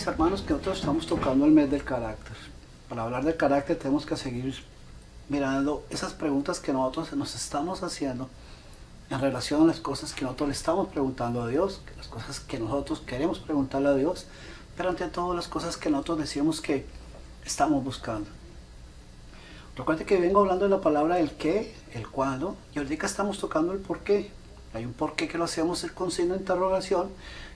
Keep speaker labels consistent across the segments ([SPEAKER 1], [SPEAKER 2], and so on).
[SPEAKER 1] mis hermanos, que nosotros estamos tocando el mes del carácter. Para hablar del carácter tenemos que seguir mirando esas preguntas que nosotros nos estamos haciendo en relación a las cosas que nosotros le estamos preguntando a Dios, las cosas que nosotros queremos preguntarle a Dios, pero ante todo las cosas que nosotros decimos que estamos buscando. Recuerde que vengo hablando de la palabra el qué, el cuándo, y ahorita estamos tocando el por qué. Hay un por qué que lo hacemos con signo de interrogación,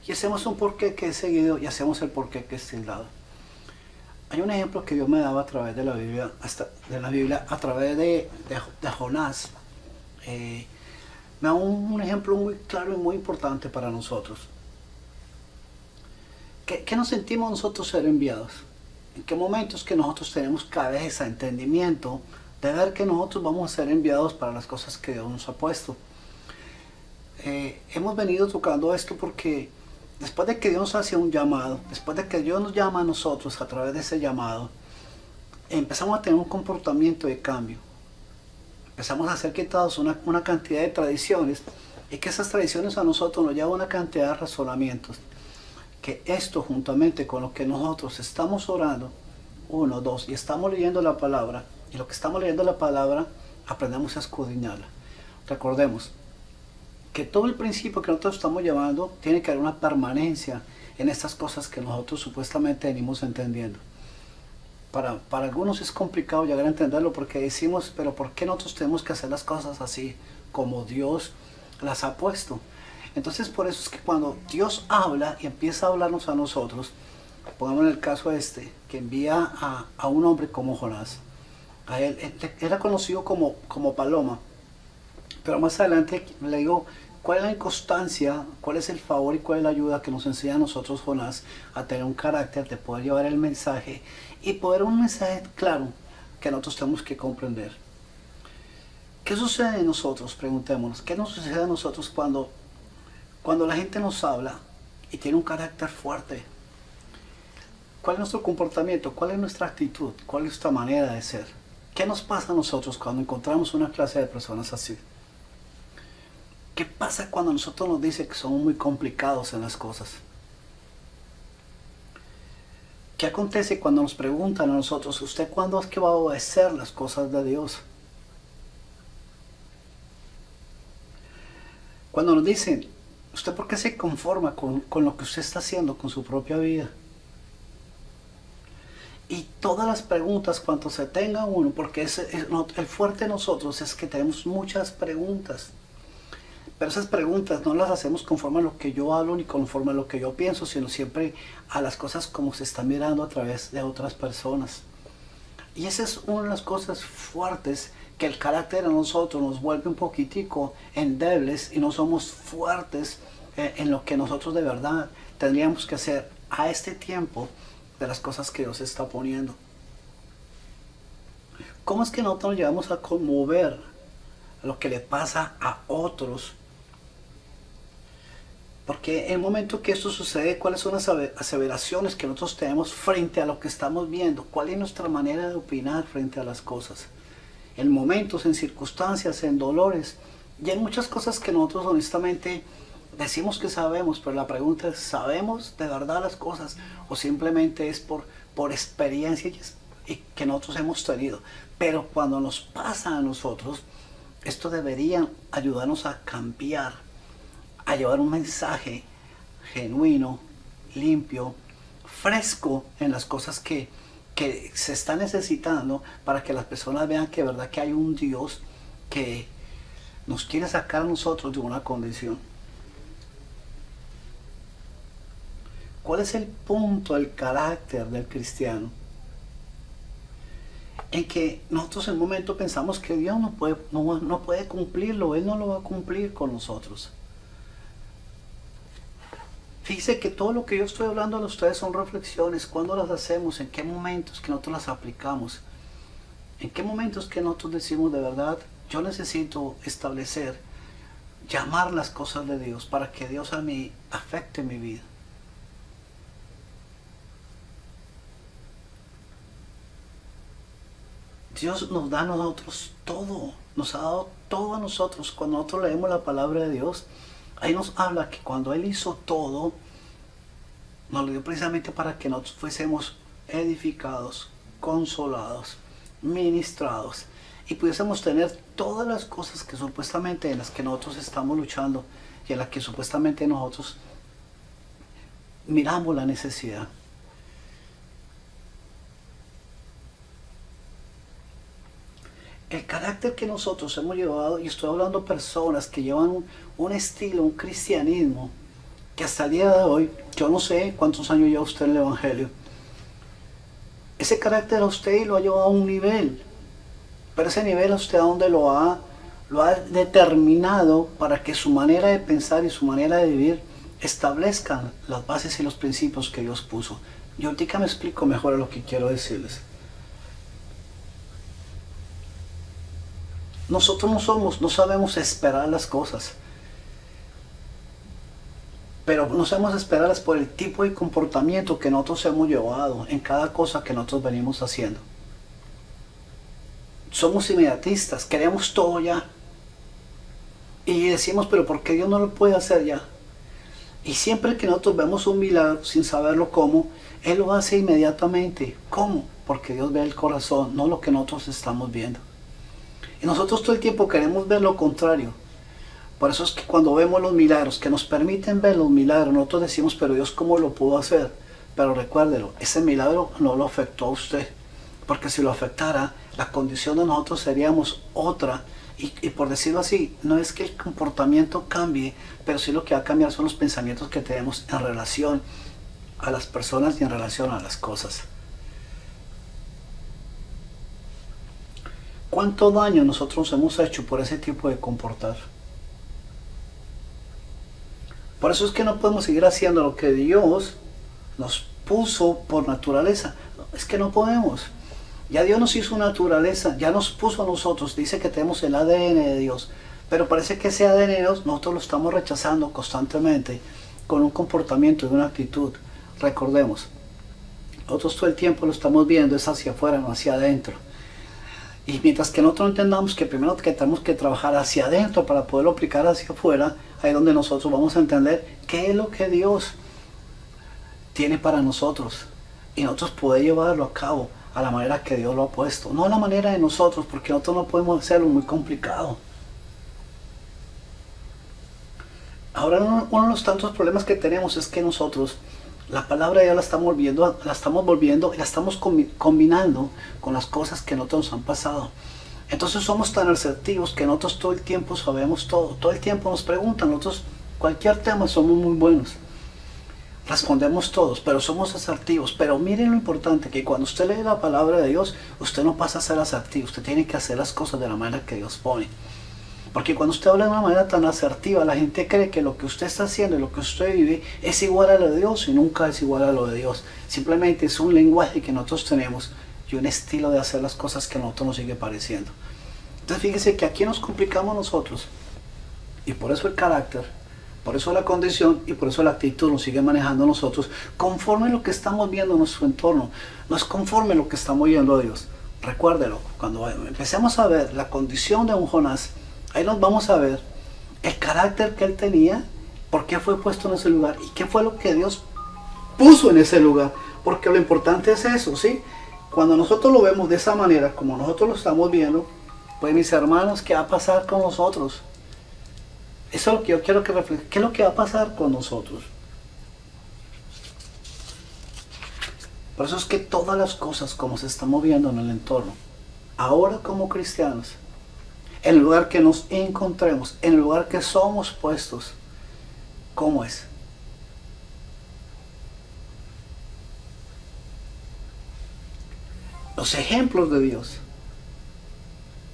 [SPEAKER 1] y hacemos un por qué que es seguido, y hacemos el por qué que es tildado. Hay un ejemplo que Dios me daba a través de la Biblia, a través de Jonás. Me da un ejemplo muy claro y muy importante para nosotros. ¿Qué nos sentimos nosotros ser enviados? ¿En qué momentos que nosotros tenemos cabeza, entendimiento de ver que nosotros vamos a ser enviados para las cosas que Dios nos ha puesto? Hemos venido tocando esto porque después de que Dios nos hace un llamado, después de que Dios nos llama a nosotros a través de ese llamado, empezamos a tener un comportamiento de cambio. Empezamos a ser quitados una cantidad de tradiciones, y que esas tradiciones a nosotros nos llevan a una cantidad de razonamientos. Que esto, juntamente con lo que nosotros estamos orando, 1, 2, y estamos leyendo la palabra, y lo que estamos leyendo la palabra, aprendemos a escudriñarla. Recordemos que todo el principio que nosotros estamos llevando tiene que haber una permanencia en estas cosas que nosotros supuestamente venimos entendiendo. Para algunos es complicado llegar a entenderlo porque decimos, pero ¿por qué nosotros tenemos que hacer las cosas así como Dios las ha puesto? Entonces por eso es que cuando Dios habla y empieza a hablarnos a nosotros, pongamos en el caso que envía a un hombre como Jonás. A él era conocido como paloma, pero más adelante le digo, ¿cuál es la inconstancia, cuál es el favor y cuál es la ayuda que nos enseña a nosotros Jonás a tener un carácter de poder llevar el mensaje y poder un mensaje claro que nosotros tenemos que comprender? ¿Qué sucede en nosotros? Preguntémonos, ¿qué nos sucede a nosotros cuando la gente nos habla y tiene un carácter fuerte? ¿Cuál es nuestro comportamiento? ¿Cuál es nuestra actitud? ¿Cuál es nuestra manera de ser? ¿Qué nos pasa a nosotros cuando encontramos una clase de personas así? ¿Qué pasa cuando nosotros nos dicen que somos muy complicados en las cosas? ¿Qué acontece cuando nos preguntan a nosotros, ¿usted cuándo es que va a obedecer las cosas de Dios? Cuando nos dicen, ¿usted por qué se conforma con lo que usted está haciendo con su propia vida? Y todas las preguntas, cuanto se tenga uno, porque el fuerte de nosotros es que tenemos muchas preguntas. Pero esas preguntas no las hacemos conforme a lo que yo hablo ni conforme a lo que yo pienso, sino siempre a las cosas como se están mirando a través de otras personas. Y esa es una de las cosas fuertes, que el carácter de nosotros nos vuelve un poquitico endebles y no somos fuertes en lo que nosotros de verdad tendríamos que hacer a este tiempo de las cosas que Dios está poniendo. ¿Cómo es que nosotros nos llevamos a conmover lo que le pasa a otros? Porque en el momento que esto sucede, ¿cuáles son las aseveraciones que nosotros tenemos frente a lo que estamos viendo? ¿Cuál es nuestra manera de opinar frente a las cosas? En momentos, en circunstancias, en dolores, y hay muchas cosas que nosotros honestamente decimos que sabemos, pero la pregunta es, ¿sabemos de verdad las cosas? ¿O simplemente es por experiencia y que nosotros hemos tenido? Pero cuando nos pasa a nosotros, esto debería ayudarnos a cambiar, a llevar un mensaje genuino, limpio, fresco en las cosas que se está necesitando para que las personas vean que de verdad que hay un Dios que nos quiere sacar a nosotros de una condición. ¿Cuál es el punto del carácter del cristiano? En que nosotros en un momento pensamos que Dios no puede cumplirlo, Él no lo va a cumplir con nosotros. Fíjese que todo lo que yo estoy hablando a ustedes son reflexiones. ¿Cuándo las hacemos? ¿En qué momentos que nosotros las aplicamos? ¿En qué momentos que nosotros decimos de verdad, yo necesito establecer, llamar las cosas de Dios para que Dios a mí afecte mi vida? Dios nos da a nosotros todo, nos ha dado todo a nosotros. Cuando nosotros leemos la palabra de Dios, ahí nos habla que cuando Él hizo todo, Nos lo dio precisamente para que nosotros fuésemos edificados, consolados, ministrados y pudiésemos tener todas las cosas que supuestamente en las que nosotros estamos luchando y en las que supuestamente nosotros miramos la necesidad. El carácter que nosotros hemos llevado, y estoy hablando de personas que llevan un estilo, un cristianismo, que hasta el día de hoy, yo no sé cuántos años lleva usted en el Evangelio, ese carácter a usted lo ha llevado a un nivel, pero ese nivel a usted a donde lo ha determinado para que su manera de pensar y su manera de vivir establezcan las bases y los principios que Dios puso. Yo ahorita me explico mejor lo que quiero decirles. Nosotros no sabemos esperar las cosas, pero no sabemos esperarlas por el tipo de comportamiento que nosotros hemos llevado en cada cosa que nosotros venimos haciendo. Somos inmediatistas, queremos todo ya. Y decimos, pero ¿por qué Dios no lo puede hacer ya? Y siempre que nosotros vemos un milagro sin saberlo cómo, Él lo hace inmediatamente. ¿Cómo? Porque Dios ve el corazón, no lo que nosotros estamos viendo. Y nosotros todo el tiempo queremos ver lo contrario. Por eso es que cuando vemos los milagros, que nos permiten ver los milagros, nosotros decimos, pero Dios, ¿cómo lo pudo hacer? Pero recuérdelo, ese milagro no lo afectó a usted. Porque si lo afectara, la condición de nosotros seríamos otra. Y por decirlo así, no es que el comportamiento cambie, pero sí lo que va a cambiar son los pensamientos que tenemos en relación a las personas y en relación a las cosas. ¿Cuánto daño nosotros hemos hecho por ese tipo de comportar? Por eso es que no podemos seguir haciendo lo que Dios nos puso por naturaleza. Es que no podemos. Ya Dios nos hizo naturaleza, ya nos puso a nosotros, dice que tenemos el ADN de Dios, pero parece que ese ADN de Dios nosotros lo estamos rechazando constantemente con un comportamiento y una actitud. Recordemos, nosotros todo el tiempo lo estamos viendo es hacia afuera, no hacia adentro. Y mientras que nosotros entendamos que primero que tenemos que trabajar hacia adentro para poderlo aplicar hacia afuera, ahí es donde nosotros vamos a entender qué es lo que Dios tiene para nosotros y nosotros poder llevarlo a cabo a la manera que Dios lo ha puesto, no a la manera de nosotros, porque nosotros no podemos hacerlo, muy complicado. Ahora uno de los tantos problemas que tenemos es que nosotros la palabra ya la estamos volviendo y la estamos combinando con las cosas que nosotros nos han pasado. Entonces somos tan asertivos que nosotros todo el tiempo sabemos todo el tiempo nos preguntan, nosotros cualquier tema somos muy buenos. Respondemos todos, pero somos asertivos. Pero miren lo importante, que cuando usted lee la palabra de Dios, usted no pasa a ser asertivo, usted tiene que hacer las cosas de la manera que Dios pone. Porque cuando usted habla de una manera tan asertiva, la gente cree que lo que usted está haciendo y lo que usted vive es igual a lo de Dios, y nunca es igual a lo de Dios. Simplemente es un lenguaje que nosotros tenemos y un estilo de hacer las cosas que a nosotros nos sigue pareciendo. Entonces fíjese que aquí nos complicamos nosotros, y por eso el carácter, por eso la condición y por eso la actitud nos sigue manejando nosotros conforme a lo que estamos viendo en nuestro entorno. No es conforme a lo que estamos viendo a Dios. Recuérdelo, cuando empecemos a ver la condición de un Jonás, ahí nos vamos a ver el carácter que él tenía, por qué fue puesto en ese lugar y qué fue lo que Dios puso en ese lugar. Porque lo importante es eso, ¿sí? Cuando nosotros lo vemos de esa manera, como nosotros lo estamos viendo, pues mis hermanos, ¿qué va a pasar con nosotros? Eso es lo que yo quiero que reflejen. ¿Qué es lo que va a pasar con nosotros? Por eso es que todas las cosas como se están moviendo en el entorno, ahora como cristianos, en el lugar que nos encontremos, en el lugar que somos puestos, ¿cómo es? Los ejemplos de Dios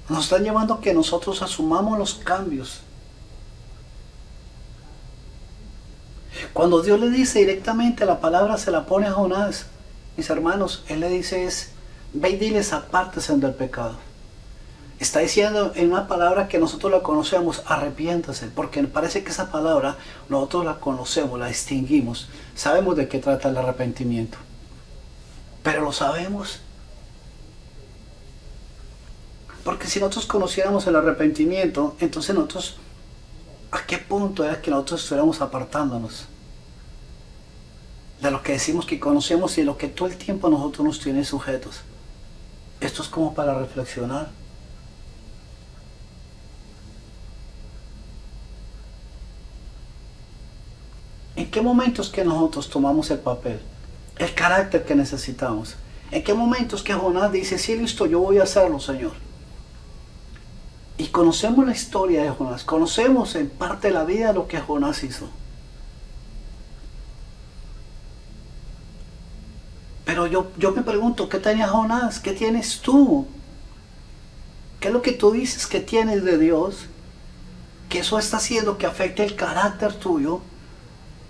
[SPEAKER 1] nos están llevando a que nosotros asumamos los cambios. Cuando Dios le dice directamente, la palabra se la pone a Jonás, mis hermanos, Él le dice es, ve y diles apártense del pecado. Está diciendo en una palabra que nosotros la conocemos, arrepiéntase, porque parece que esa palabra nosotros la conocemos, la distinguimos, sabemos de qué trata el arrepentimiento, pero lo sabemos. Porque si nosotros conociéramos el arrepentimiento, entonces nosotros, ¿a qué punto era que nosotros estuviéramos apartándonos? de lo que decimos que conocemos y de lo que todo el tiempo nosotros nos tiene sujetos. Esto es como para reflexionar. ¿En qué momentos que nosotros tomamos el papel, el carácter que necesitamos? ¿En qué momentos que Jonás dice, sí, listo, yo voy a hacerlo, Señor? Y conocemos la historia de Jonás, conocemos en parte de la vida lo que Jonás hizo. Pero yo me pregunto, ¿qué tenía Jonás? ¿Qué tienes tú? ¿Qué es lo que tú dices que tienes de Dios? Que eso está haciendo que afecte el carácter tuyo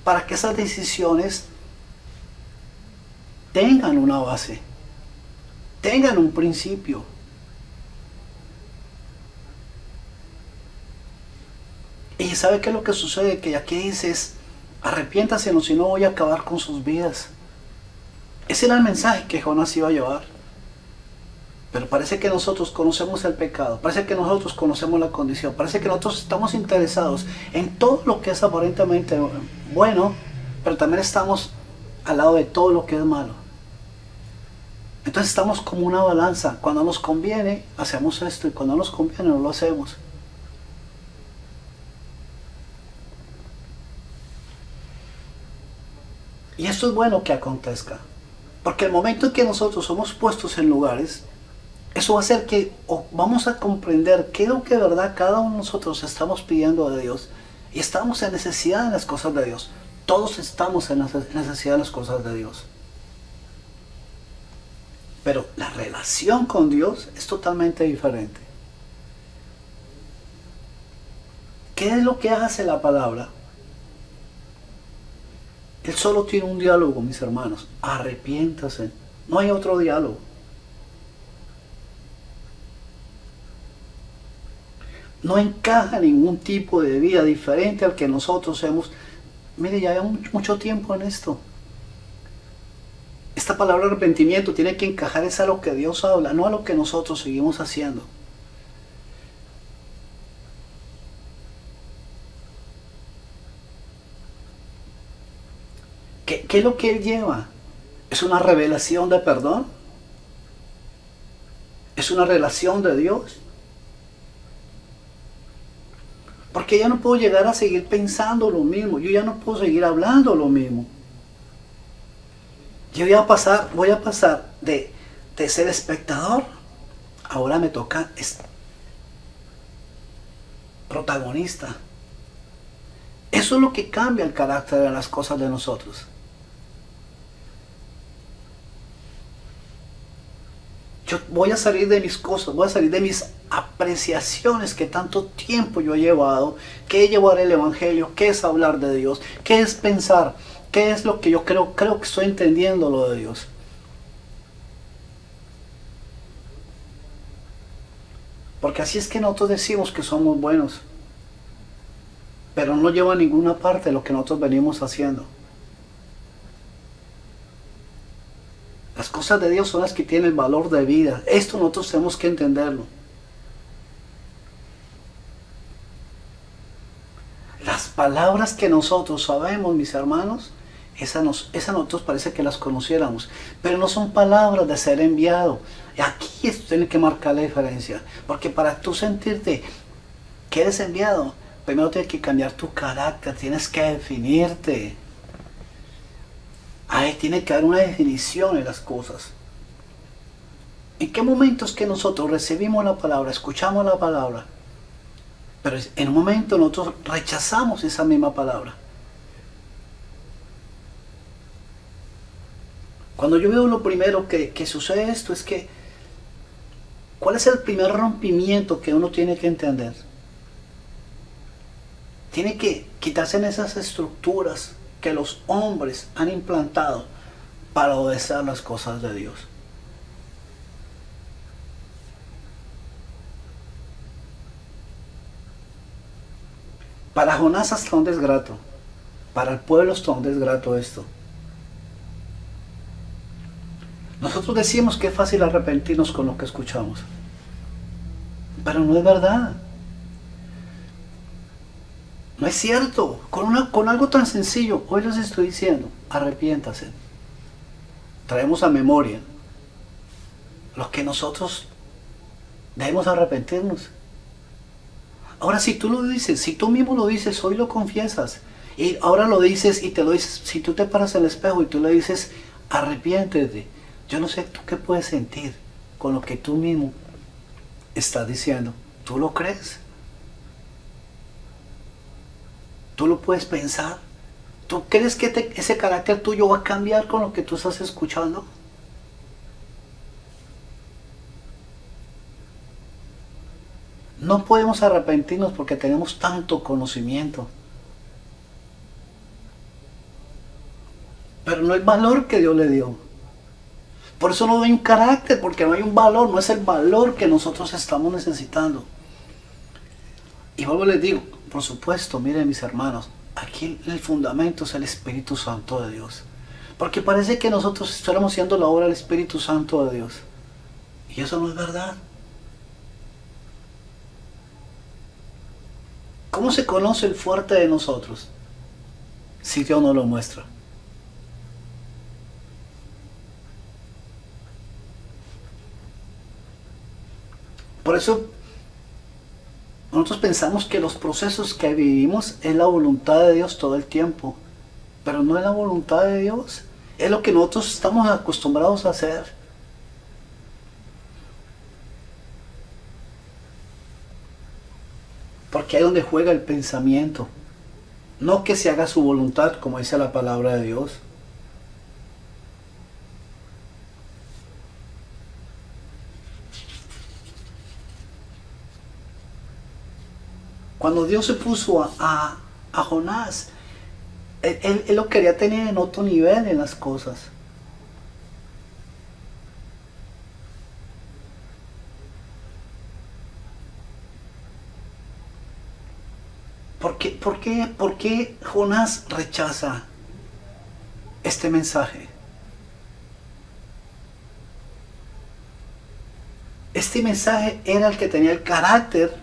[SPEAKER 1] para que esas decisiones tengan una base, tengan un principio. Y ¿sabe qué es lo que sucede? Que aquí dices, arrepiéntase, si no voy a acabar con sus vidas. Ese era el mensaje que Jonás iba a llevar. Pero parece que nosotros conocemos el pecado, parece que nosotros conocemos la condición, parece que nosotros estamos interesados en todo lo que es aparentemente bueno, pero también estamos al lado de todo lo que es malo. Entonces estamos como una balanza. Cuando nos conviene, hacemos esto, y cuando nos conviene, no lo hacemos. Y esto es bueno que acontezca, porque el momento en que nosotros somos puestos en lugares, eso va a hacer que vamos a comprender qué es lo que de verdad cada uno de nosotros estamos pidiendo de Dios. Y estamos en necesidad de las cosas de Dios. Todos estamos en necesidad de las cosas de Dios. Pero la relación con Dios es totalmente diferente. ¿Qué es lo que hace la palabra? Él solo tiene un diálogo, mis hermanos. Arrepiéntase. No hay otro diálogo. No encaja ningún tipo de vida diferente al que nosotros hemos. Mire, ya llevamos mucho tiempo en esto. Esta palabra arrepentimiento tiene que encajar es a lo que Dios habla, no a lo que nosotros seguimos haciendo. ¿Qué es lo que Él lleva? ¿Es una revelación de perdón? ¿Es una relación de Dios? Porque ya no puedo llegar a seguir pensando lo mismo. Yo ya no puedo seguir hablando lo mismo. Yo voy a pasar de ser espectador, ahora me toca protagonista. Eso es lo que cambia el carácter de las cosas de nosotros. Yo voy a salir de mis cosas, voy a salir de mis apreciaciones que tanto tiempo yo he llevado, que es llevar el Evangelio, que es hablar de Dios, que es pensar, que es lo que yo creo que estoy entendiendo lo de Dios. Porque así es que nosotros decimos que somos buenos, pero no lleva a ninguna parte lo que nosotros venimos haciendo. Las cosas de Dios son las que tienen valor de vida. Esto nosotros tenemos que entenderlo. Las palabras que nosotros sabemos, mis hermanos, esas nosotros parece que las conociéramos, pero no son palabras de ser enviado. Y aquí esto tiene que marcar la diferencia, porque para tú sentirte que eres enviado, primero tienes que cambiar tu carácter, tienes que definirte. Ahí tiene que haber una definición en las cosas. ¿En qué momentos que nosotros recibimos la palabra, escuchamos la palabra, pero en un momento nosotros rechazamos esa misma palabra? Cuando yo veo lo primero que sucede esto es que, ¿cuál es el primer rompimiento que uno tiene que entender? Tiene que quitarse en esas estructuras que los hombres han implantado para obedecer las cosas de Dios. Para Jonás hasta un desgrato, para el pueblo hasta un desgrato esto. Nosotros decimos que es fácil arrepentirnos con lo que escuchamos, pero no es verdad. No es cierto. Con algo tan sencillo, hoy les estoy diciendo, arrepiéntase. Traemos a memoria lo que nosotros debemos arrepentirnos. Ahora, si tú lo dices, si tú mismo lo dices, hoy lo confiesas, y ahora lo dices y te lo dices, si tú te paras al espejo y tú le dices, arrepiéntete, yo no sé tú qué puedes sentir con lo que tú mismo estás diciendo. ¿Tú lo crees? ¿Tú lo puedes pensar? ¿Tú crees que ese carácter tuyo va a cambiar con lo que tú estás escuchando? No podemos arrepentirnos porque tenemos tanto conocimiento. Pero no el valor que Dios le dio. Por eso no hay un carácter, porque no hay un valor, no es el valor que nosotros estamos necesitando. Y luego les digo, por supuesto, miren mis hermanos, aquí el fundamento es el Espíritu Santo de Dios. Porque parece que nosotros estuviéramos haciendo la obra del Espíritu Santo de Dios. Y eso no es verdad. ¿Cómo se conoce el fuerte de nosotros? Si Dios no lo muestra. Por eso nosotros pensamos que los procesos que vivimos es la voluntad de Dios todo el tiempo. Pero no es la voluntad de Dios. Es lo que nosotros estamos acostumbrados a hacer. Porque ahí es donde juega el pensamiento. No que se haga su voluntad, como dice la palabra de Dios. Cuando Dios se puso a Jonás, él lo quería tener en otro nivel en las cosas. ¿Por qué Jonás rechaza este mensaje? Este mensaje era el que tenía el carácter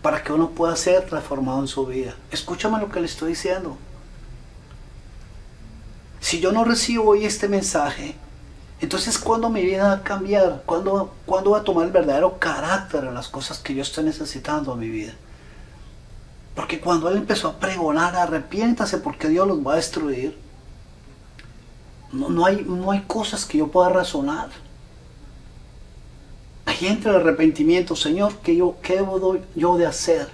[SPEAKER 1] para que uno pueda ser transformado en su vida. Escúchame lo que le estoy diciendo. Si yo no recibo hoy este mensaje, entonces ¿cuándo mi vida va a cambiar? ¿Cuándo va a tomar el verdadero carácter en las cosas que yo estoy necesitando en mi vida? Porque cuando él empezó a pregonar, arrepiéntase porque Dios los va a destruir, no hay cosas que yo pueda razonar. Ahí entra el arrepentimiento. Señor, ¿qué debo yo de hacer?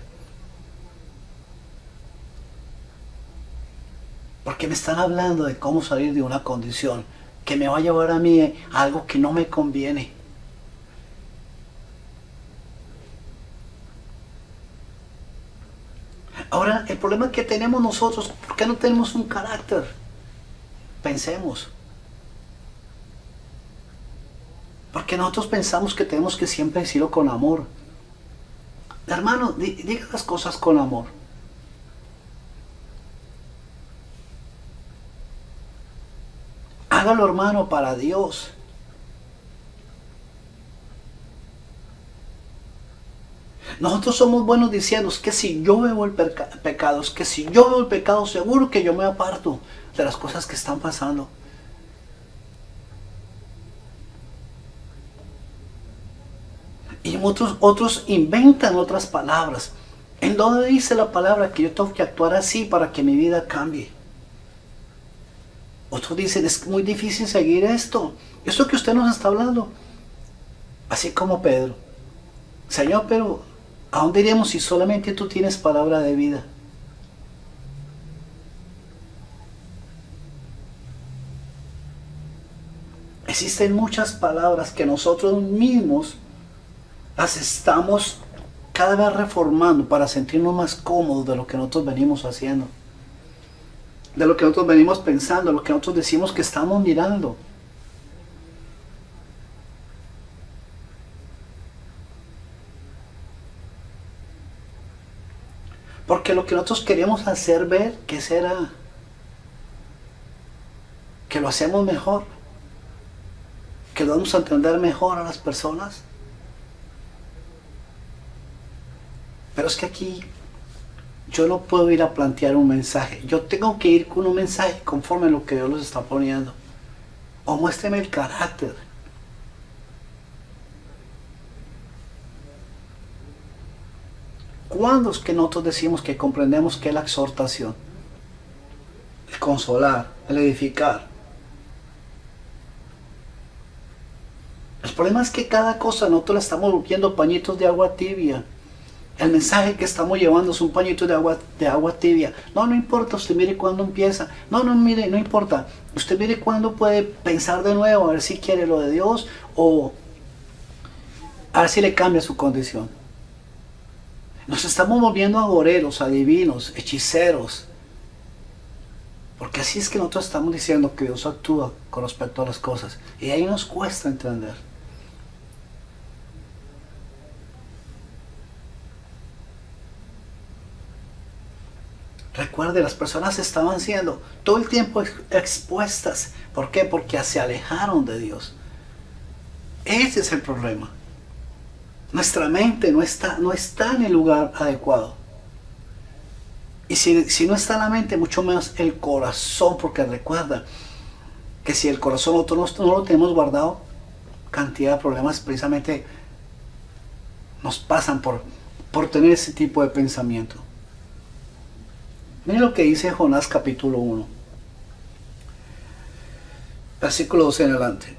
[SPEAKER 1] Porque me están hablando de cómo salir de una condición que me va a llevar a mí a algo que no me conviene. Ahora, el problema que tenemos nosotros, ¿por qué no tenemos un carácter? Pensemos. Porque nosotros pensamos que tenemos que siempre decirlo con amor. Hermano, diga las cosas con amor. Hágalo, hermano, para Dios. Nosotros somos buenos diciendo que si yo veo el pecado, es que si yo veo el pecado, seguro que yo me aparto de las cosas que están pasando. Y otros inventan otras palabras. ¿En dónde dice la palabra que yo tengo que actuar así para que mi vida cambie? Otros dicen, es muy difícil seguir esto. Esto que usted nos está hablando. Así como Pedro. Señor, pero ¿a dónde iremos si solamente tú tienes palabra de vida? Existen muchas palabras que nosotros mismos las estamos cada vez reformando para sentirnos más cómodos de lo que nosotros venimos haciendo, de lo que nosotros venimos pensando, de lo que nosotros decimos que estamos mirando. Porque lo que nosotros queremos hacer ver, ¿qué será? Que lo hacemos mejor, que lo vamos a entender mejor a las personas. Pero es que aquí yo no puedo ir a plantear un mensaje. Yo tengo que ir con un mensaje conforme a lo que Dios los está poniendo. O muéstreme el carácter. ¿Cuándo es que nosotros decimos que comprendemos qué es la exhortación? El consolar, el edificar. El problema es que cada cosa nosotros la estamos volviendo pañitos de agua tibia. El mensaje que estamos llevando es un pañito de agua tibia. No, no importa, usted mire cuándo empieza. No, no, mire, no importa. Usted mire cuándo puede pensar de nuevo, a ver si quiere lo de Dios o a ver si le cambia su condición. Nos estamos volviendo agoreros, adivinos, hechiceros. Porque así es que nosotros estamos diciendo que Dios actúa con respecto a las cosas. Y ahí nos cuesta entender. Recuerde, las personas estaban siendo todo el tiempo expuestas. ¿Por qué? Porque se alejaron de Dios. Ese es el problema. Nuestra mente no está en el lugar adecuado. Y si no está la mente, mucho menos el corazón, porque recuerda que si el corazón nosotros no lo tenemos guardado, cantidad de problemas precisamente nos pasan por tener ese tipo de pensamiento. Miren lo que dice Jonás capítulo 1, versículo 12 en adelante.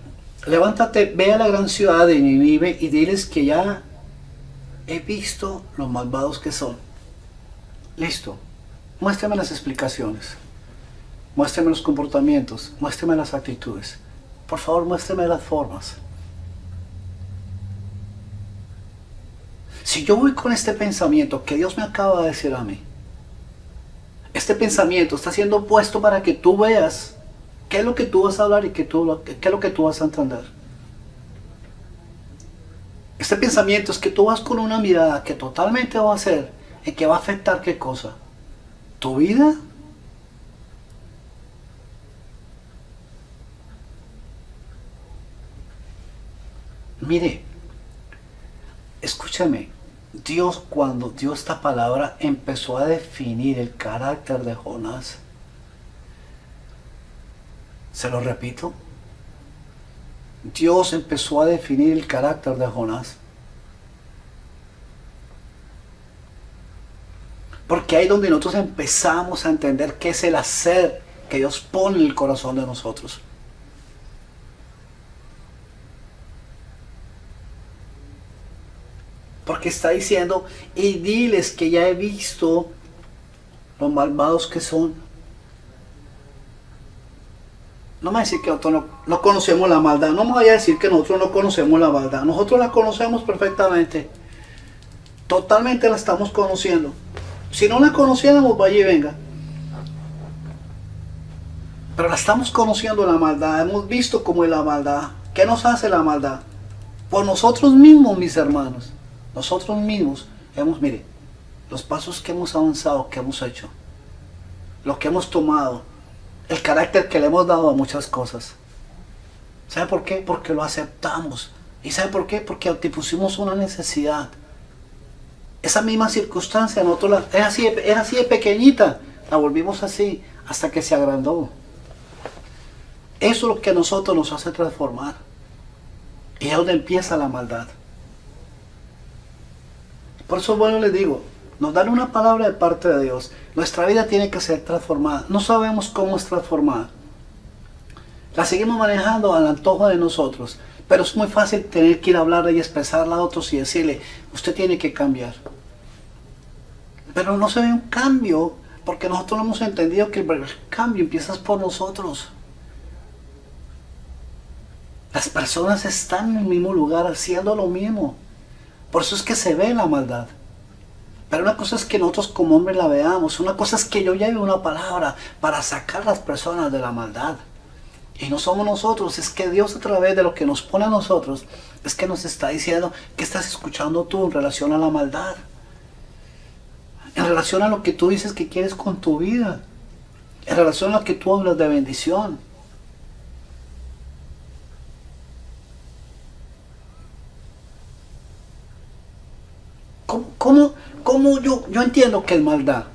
[SPEAKER 1] Levántate, ve a la gran ciudad de Nínive y diles que ya he visto los malvados que son. Listo. Muéstrame las explicaciones. Muéstrame los comportamientos. Muéstrame las actitudes. Por favor, muéstrame las formas. Si yo voy con este pensamiento que Dios me acaba de decir a mí, este pensamiento está siendo puesto para que tú veas qué es lo que tú vas a hablar y qué es lo que tú vas a entender. Este pensamiento es que tú vas con una mirada que totalmente va a ser y que va a afectar qué cosa. ¿Tu vida? Mire, escúchame. Dios, cuando dio esta palabra, empezó a definir el carácter de Jonás. Se lo repito. Dios empezó a definir el carácter de Jonás. Porque ahí es donde nosotros empezamos a entender qué es el hacer que Dios pone en el corazón de nosotros. Porque está diciendo, y diles que ya he visto los malvados que son. No me va a decir que nosotros no conocemos la maldad. No me vaya a decir que nosotros no conocemos la maldad. Nosotros la conocemos perfectamente. Totalmente la estamos conociendo. Si no la conociéramos, vaya y venga. Pero la estamos conociendo la maldad. Hemos visto cómo es la maldad. ¿Qué nos hace la maldad? Por nosotros mismos, mis hermanos. Nosotros mismos mire, los pasos que hemos avanzado, que hemos hecho, lo que hemos tomado, el carácter que le hemos dado a muchas cosas. ¿Sabe por qué? Porque lo aceptamos. ¿Y sabe por qué? Porque pusimos una necesidad. Esa misma circunstancia, nosotros era así de pequeñita, la volvimos así hasta que se agrandó. Eso es lo que a nosotros nos hace transformar. Y es donde empieza la maldad. Por eso, bueno, les digo, nos dan una palabra de parte de Dios. Nuestra vida tiene que ser transformada. No sabemos cómo es transformada. La seguimos manejando al antojo de nosotros. Pero es muy fácil tener que ir a hablar y expresarla a otros y decirle, usted tiene que cambiar. Pero no se ve un cambio, porque nosotros no hemos entendido que el cambio empieza por nosotros. Las personas están en el mismo lugar haciendo lo mismo. Por eso es que se ve la maldad. Pero una cosa es que nosotros como hombres la veamos. Una cosa es que yo lleve una palabra para sacar a las personas de la maldad. Y no somos nosotros, es que Dios a través de lo que nos pone a nosotros, es que nos está diciendo qué estás escuchando tú en relación a la maldad. En relación a lo que tú dices que quieres con tu vida. En relación a lo que tú hablas de bendición. ¿Cómo yo entiendo que es maldad?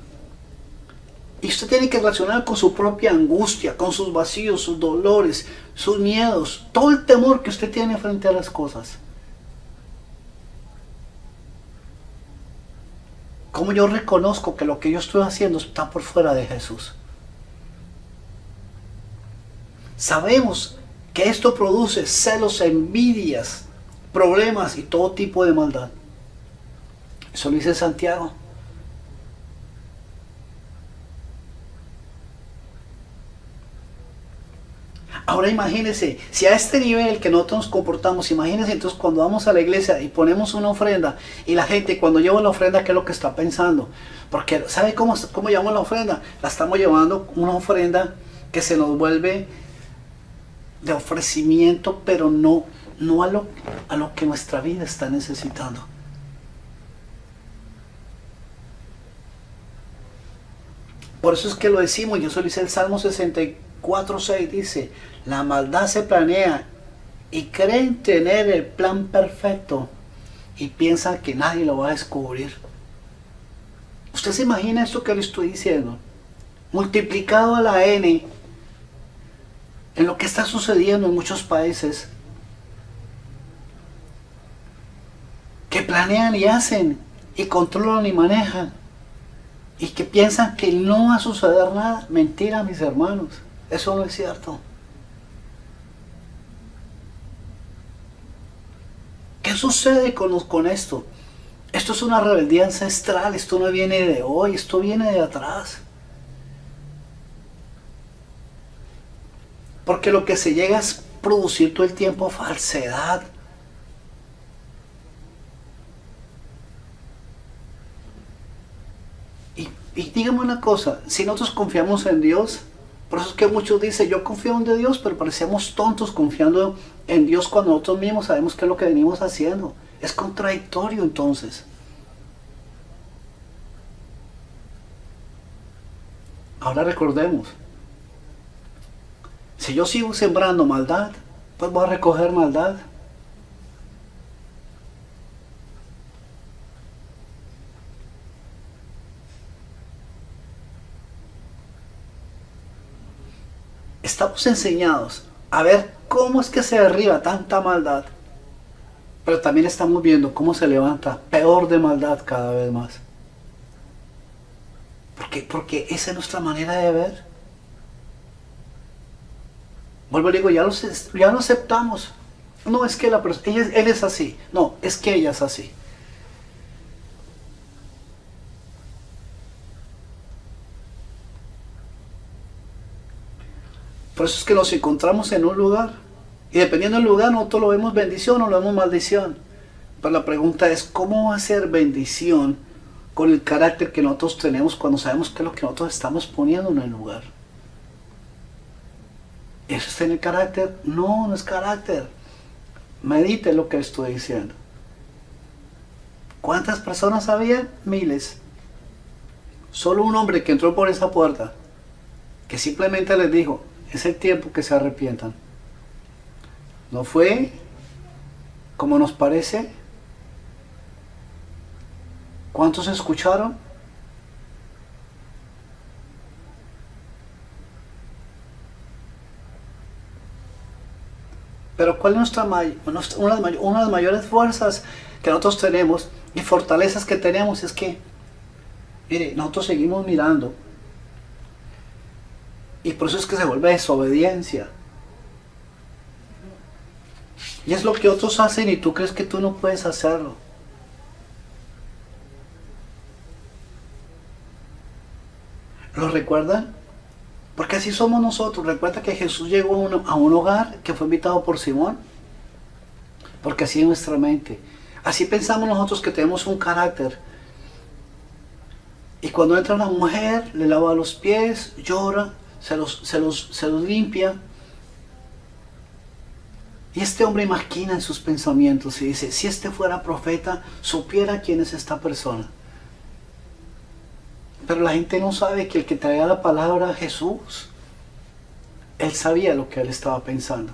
[SPEAKER 1] Y usted tiene que relacionar con su propia angustia, con sus vacíos, sus dolores, sus miedos, todo el temor que usted tiene frente a las cosas. ¿Cómo yo reconozco que lo que yo estoy haciendo está por fuera de Jesús? Sabemos que esto produce celos, envidias, problemas y todo tipo de maldad. Eso lo dice Santiago. Ahora imagínense, si a este nivel que nosotros nos comportamos, imagínense entonces cuando vamos a la iglesia y ponemos una ofrenda y la gente cuando lleva la ofrenda, ¿qué es lo que está pensando? Porque ¿sabe cómo llevamos la ofrenda? La estamos llevando una ofrenda que se nos vuelve de ofrecimiento, pero no a lo que nuestra vida está necesitando. Por eso es que lo decimos, y eso dice el Salmo 64:6, dice: la maldad se planea y creen tener el plan perfecto y piensan que nadie lo va a descubrir. ¿Usted se imagina esto que le estoy diciendo? Multiplicado a la N en lo que está sucediendo en muchos países, que planean y hacen y controlan y manejan y que piensan que no va a suceder nada. Mentira, mis hermanos, eso no es cierto. ¿Qué sucede con esto? Esto es una rebeldía ancestral, esto no viene de hoy, esto viene de atrás. Porque lo que se llega es producir todo el tiempo falsedad. Y dígame una cosa, si nosotros confiamos en Dios, por eso es que muchos dicen, yo confío en Dios, pero parecemos tontos confiando en Dios cuando nosotros mismos sabemos qué es lo que venimos haciendo. Es contradictorio entonces. Ahora recordemos, si yo sigo sembrando maldad, pues voy a recoger maldad. Estamos enseñados a ver cómo es que se derriba tanta maldad, pero también estamos viendo cómo se levanta peor de maldad cada vez más. Porque esa es nuestra manera de ver. Vuelvo y digo, ya lo aceptamos. No es que la persona, él es así. No, es que ella es así. Por eso es que nos encontramos en un lugar. Y dependiendo del lugar, nosotros lo vemos bendición o lo vemos maldición. Pero la pregunta es, ¿cómo va a ser bendición con el carácter que nosotros tenemos cuando sabemos qué es lo que nosotros estamos poniendo en el lugar? ¿Eso es tener carácter? No, no es carácter. Medite lo que estoy diciendo. ¿Cuántas personas había? Miles. Solo un hombre que entró por esa puerta, que simplemente les dijo, es el tiempo que se arrepientan. ¿No fue como nos parece? ¿Cuántos escucharon? Pero ¿cuál es una de las mayores fuerzas que nosotros tenemos y fortalezas que tenemos? Es que, mire, nosotros seguimos mirando. Y por eso es que se vuelve desobediencia. Y es lo que otros hacen y tú crees que tú no puedes hacerlo. ¿Lo recuerdan? Porque así somos nosotros. Recuerda que Jesús llegó a un hogar que fue invitado por Simón. Porque así es nuestra mente. Así pensamos nosotros que tenemos un carácter. Y cuando entra una mujer, le lava los pies, llora, se los limpia. Y este hombre maquina en sus pensamientos y dice, si este fuera profeta, supiera quién es esta persona. Pero la gente no sabe que el que traía la palabra, Jesús, él sabía lo que él estaba pensando.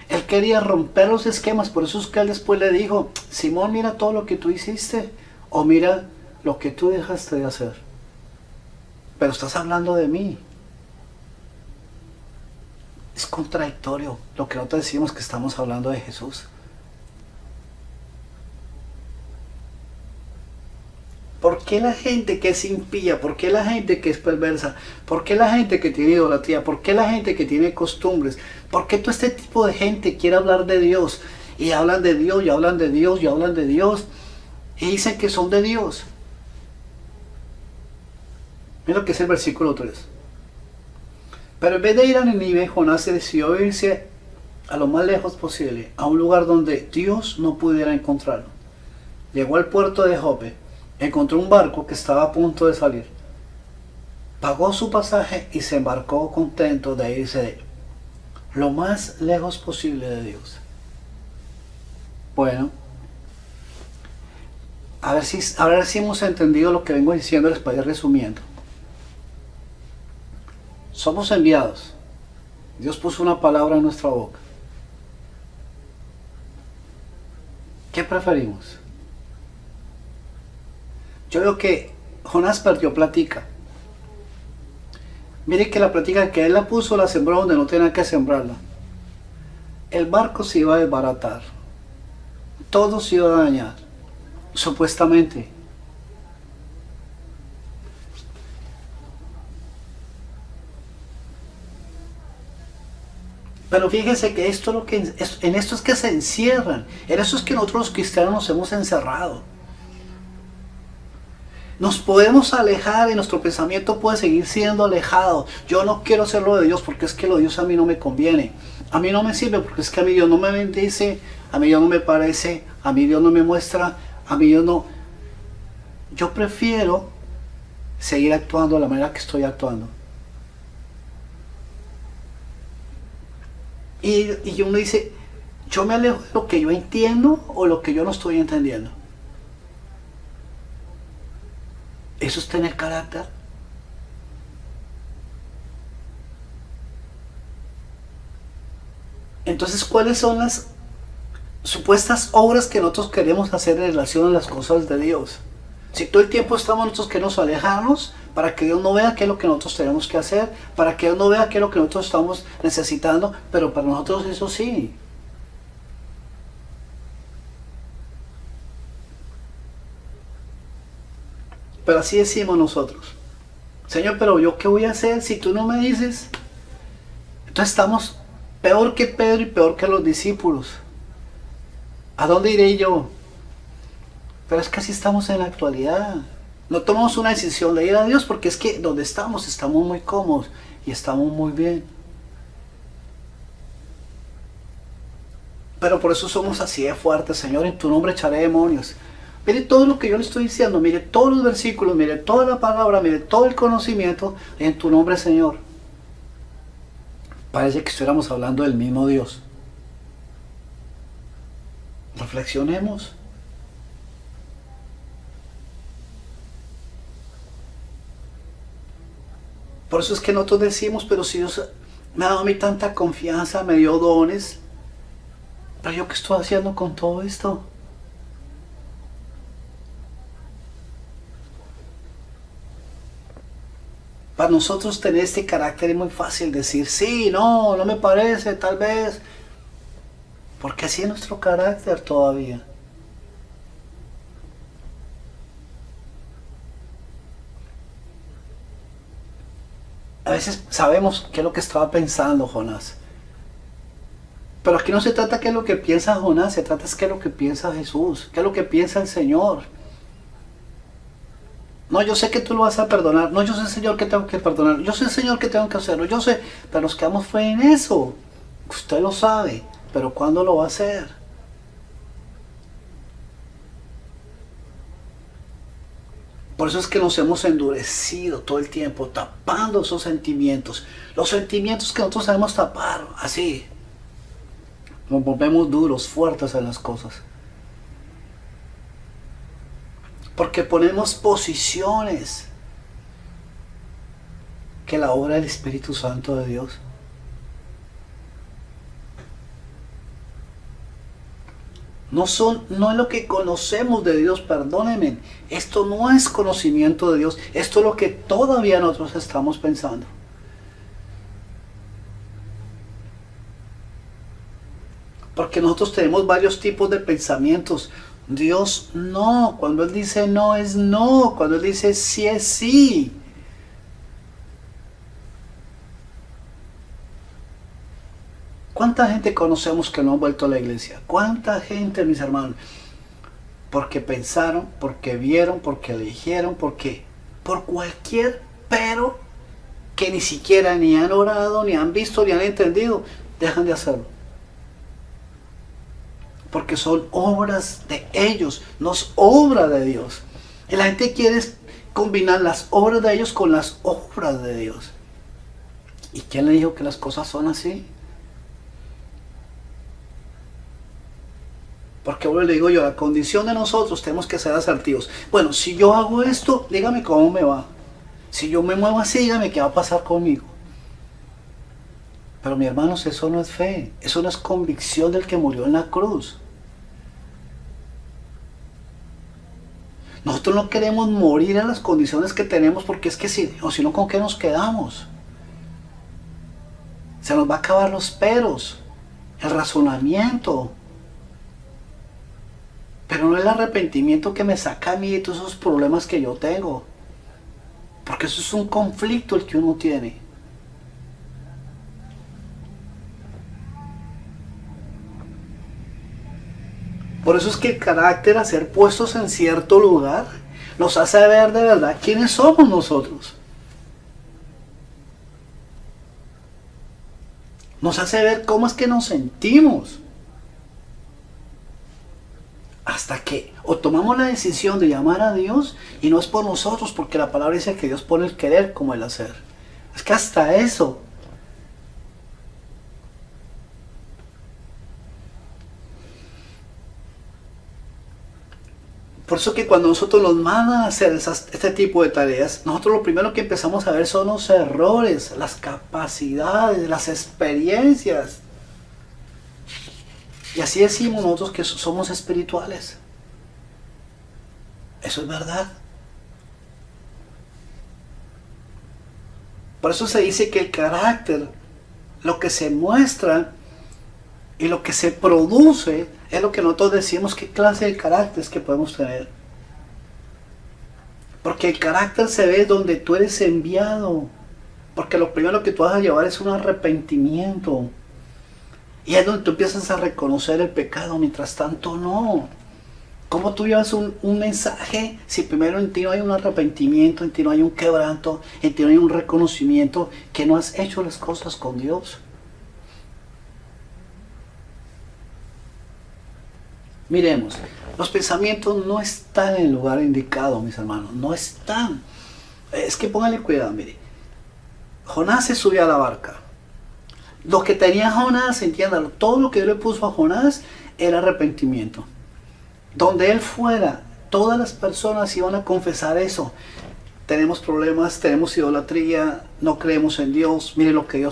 [SPEAKER 1] Él quería romper los esquemas, por eso es que él después le dijo, Simón, mira todo lo que tú hiciste, o mira lo que tú dejaste de hacer. pero estás hablando de mí. Es contradictorio lo que nosotros decimos que estamos hablando de Jesús. ¿Por qué la gente que es impía? ¿Por qué la gente que es perversa? ¿Por qué la gente que tiene idolatría? ¿Por qué la gente que tiene costumbres? ¿Por qué todo este tipo de gente quiere hablar de Dios? Y hablan de Dios, y hablan de Dios, y hablan de Dios. Y dicen que son de Dios. Mira lo que es el versículo 3. Pero en vez de ir a Nínive, Jonás decidió irse a lo más lejos posible, a un lugar donde Dios no pudiera encontrarlo. Llegó al puerto de Jope, encontró un barco que estaba a punto de salir. Pagó su pasaje y se embarcó contento de irse de lo más lejos posible de Dios. Bueno, a ver si hemos entendido lo que vengo diciéndoles para ir resumiendo. Somos enviados. Dios puso una palabra en nuestra boca. ¿Qué preferimos? Yo veo que Jonás perdió plática. Mire que la plática que él la puso la sembró donde no tenía que sembrarla. El barco se iba a desbaratar. Todo se iba a dañar. Supuestamente. Pero fíjense que esto en esto es que se encierran. En eso es que nosotros los cristianos nos hemos encerrado. Nos podemos alejar y nuestro pensamiento puede seguir siendo alejado. Yo no quiero hacer lo de Dios porque es que lo de Dios a mí no me conviene. A mí no me sirve porque es que a mí Dios no me bendice, a mí Dios no me parece, a mí Dios no me muestra, a mí Dios no... Yo prefiero seguir actuando de la manera que estoy actuando. Y uno dice, yo me alejo de lo que yo entiendo o lo que yo no estoy entendiendo. ¿Eso es tener carácter? Entonces, ¿cuáles son las supuestas obras que nosotros queremos hacer en relación a las cosas de Dios? Si todo el tiempo estamos nosotros que nos alejamos para que Dios no vea qué es lo que nosotros tenemos que hacer, para que Dios no vea qué es lo que nosotros estamos necesitando, pero para nosotros eso sí. Pero así decimos nosotros. Señor, pero yo qué voy a hacer si tú no me dices. Entonces estamos peor que Pedro y peor que los discípulos. ¿A dónde iré yo? Pero es que así estamos en la actualidad. No tomamos una decisión de ir a Dios porque es que donde estamos muy cómodos y estamos muy bien. Pero por eso somos así de fuertes, Señor, en tu nombre echaré demonios. Mire todo lo que yo le estoy diciendo, mire todos los versículos, mire toda la palabra, mire todo el conocimiento en tu nombre, Señor. Parece que estuviéramos hablando del mismo Dios. Reflexionemos. Por eso es que nosotros decimos, pero si Dios me ha dado a mí tanta confianza, me dio dones, pero yo qué estoy haciendo con todo esto. Para nosotros tener este carácter es muy fácil decir, sí, no, no me parece, tal vez. Porque así es nuestro carácter todavía. A veces sabemos qué es lo que estaba pensando Jonás. Pero aquí no se trata qué es lo que piensa Jonás, se trata qué es lo que piensa Jesús, qué es lo que piensa el Señor. No, yo sé que tú lo vas a perdonar. No, yo sé, Señor, que tengo que perdonar. Yo sé, Señor, que tengo que hacerlo. Yo sé, pero nos quedamos fue en eso. Usted lo sabe, pero ¿cuándo lo va a hacer? Por eso es que nos hemos endurecido todo el tiempo, tapando esos sentimientos. Los sentimientos que nosotros sabemos tapar, así. Nos volvemos duros, fuertes en las cosas. Porque ponemos posiciones que la obra del Espíritu Santo de Dios. No es lo que conocemos de Dios, perdónenme. Esto no es conocimiento de Dios. Esto es lo que todavía nosotros estamos pensando. Porque nosotros tenemos varios tipos de pensamientos. Dios no. Cuando Él dice no es no. Cuando Él dice sí es sí. ¿Cuánta gente conocemos que no han vuelto a la iglesia? ¿Cuánta gente, mis hermanos? Porque pensaron, porque vieron, porque eligieron, porque por cualquier pero que ni siquiera ni han orado, ni han visto, ni han entendido, dejan de hacerlo. Porque son obras de ellos, no es obra de Dios. Y la gente quiere combinar las obras de ellos con las obras de Dios. ¿Y quién le dijo que las cosas son así? Porque ahora le digo yo, la condición de nosotros tenemos que ser asertivos. Bueno, si yo hago esto, dígame cómo me va. Si yo me muevo así, dígame qué va a pasar conmigo. Pero mi hermanos, eso no es fe. Eso no es convicción del que murió en la cruz. Nosotros no queremos morir en las condiciones que tenemos porque es que si no, ¿con qué nos quedamos? Se nos va a acabar los peros, el razonamiento. Pero no el arrepentimiento que me saca a mí de todos esos problemas que yo tengo. Porque eso es un conflicto el que uno tiene. Por eso es que el carácter, a ser puestos en cierto lugar, nos hace ver de verdad quiénes somos nosotros. Nos hace ver cómo es que nos sentimos. Hasta que o tomamos la decisión de llamar a Dios y no es por nosotros, porque la palabra dice que Dios pone el querer como el hacer. Es que hasta eso. Por eso que cuando nosotros nos mandan a hacer este tipo de tareas, nosotros lo primero que empezamos a ver son los errores, las capacidades, las experiencias. Y así decimos nosotros que somos espirituales. Eso es verdad. Por eso se dice que el carácter, lo que se muestra y lo que se produce, es lo que nosotros decimos qué clase de carácter es que podemos tener. Porque el carácter se ve donde tú eres enviado. Porque lo primero que tú vas a llevar es un arrepentimiento. Y es donde tú empiezas a reconocer el pecado, mientras tanto no. ¿Cómo tú llevas un mensaje si primero en ti no hay un arrepentimiento, en ti no hay un quebranto, en ti no hay un reconocimiento que no has hecho las cosas con Dios? Miremos, los pensamientos no están en el lugar indicado, mis hermanos, no están. Es que póngale cuidado, mire. Jonás se subió a la barca. Lo que tenía Jonás, entiéndalo, todo lo que Dios le puso a Jonás era arrepentimiento. Donde él fuera, todas las personas iban a confesar eso. Tenemos problemas, tenemos idolatría, no creemos en Dios, mire lo que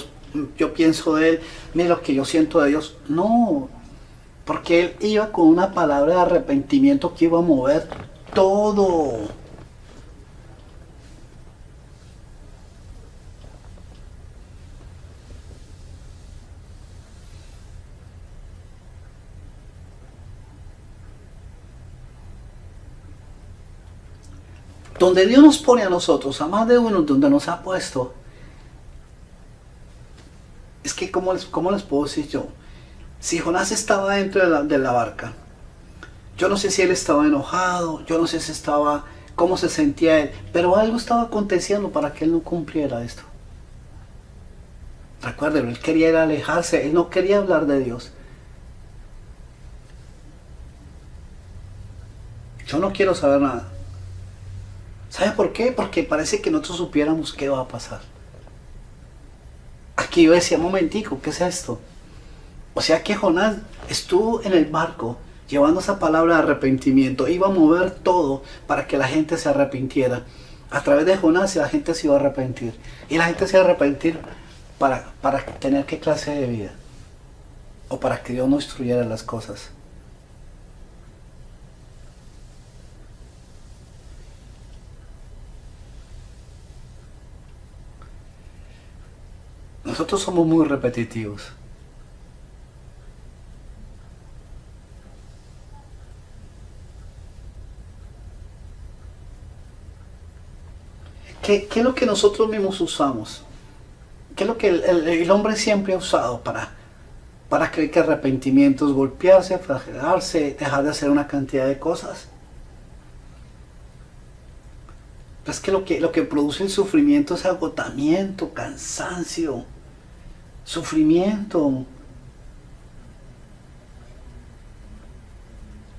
[SPEAKER 1] yo pienso de Él, mire lo que yo siento de Dios. No, porque Él iba con una palabra de arrepentimiento que iba a mover todo. Donde Dios nos pone a nosotros, a más de uno donde nos ha puesto, es que ¿cómo les puedo decir yo? Si Jonás estaba dentro de la barca, yo no sé si él estaba enojado, yo no sé si cómo se sentía él, pero algo estaba aconteciendo para que él no cumpliera esto. Recuerden, él quería ir a alejarse, él no quería hablar de Dios. Yo no quiero saber nada. ¿Sabe por qué? Porque parece que nosotros supiéramos qué va a pasar. Aquí yo decía, momentico, ¿qué es esto? O sea que Jonás estuvo en el barco llevando esa palabra de arrepentimiento. Iba a mover todo para que la gente se arrepintiera. A través de Jonás la gente se iba a arrepentir. Y la gente se iba a arrepentir para tener qué clase de vida. O para que Dios no destruyera las cosas. Nosotros somos muy repetitivos. ¿Qué es lo que nosotros mismos usamos? ¿Qué es lo que el hombre siempre ha usado para creer que arrepentimiento es golpearse, flagelarse, dejar de hacer una cantidad de cosas? Es que lo que produce el sufrimiento es agotamiento, cansancio, sufrimiento.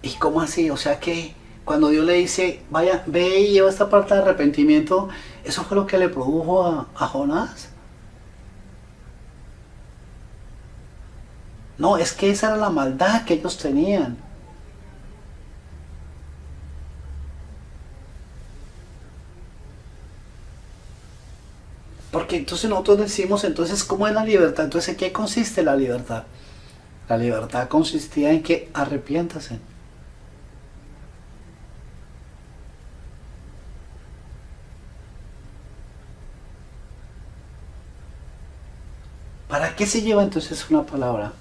[SPEAKER 1] ¿Y cómo así? O sea que cuando Dios le dice, vaya, ve y lleva esta parte de arrepentimiento, ¿eso fue lo que le produjo a Jonás? No, es que esa era la maldad que ellos tenían. Porque entonces nosotros decimos, entonces, ¿cómo es la libertad? Entonces, ¿en qué consiste la libertad? La libertad consistía en que arrepiéntase. ¿Para qué se lleva entonces una palabra?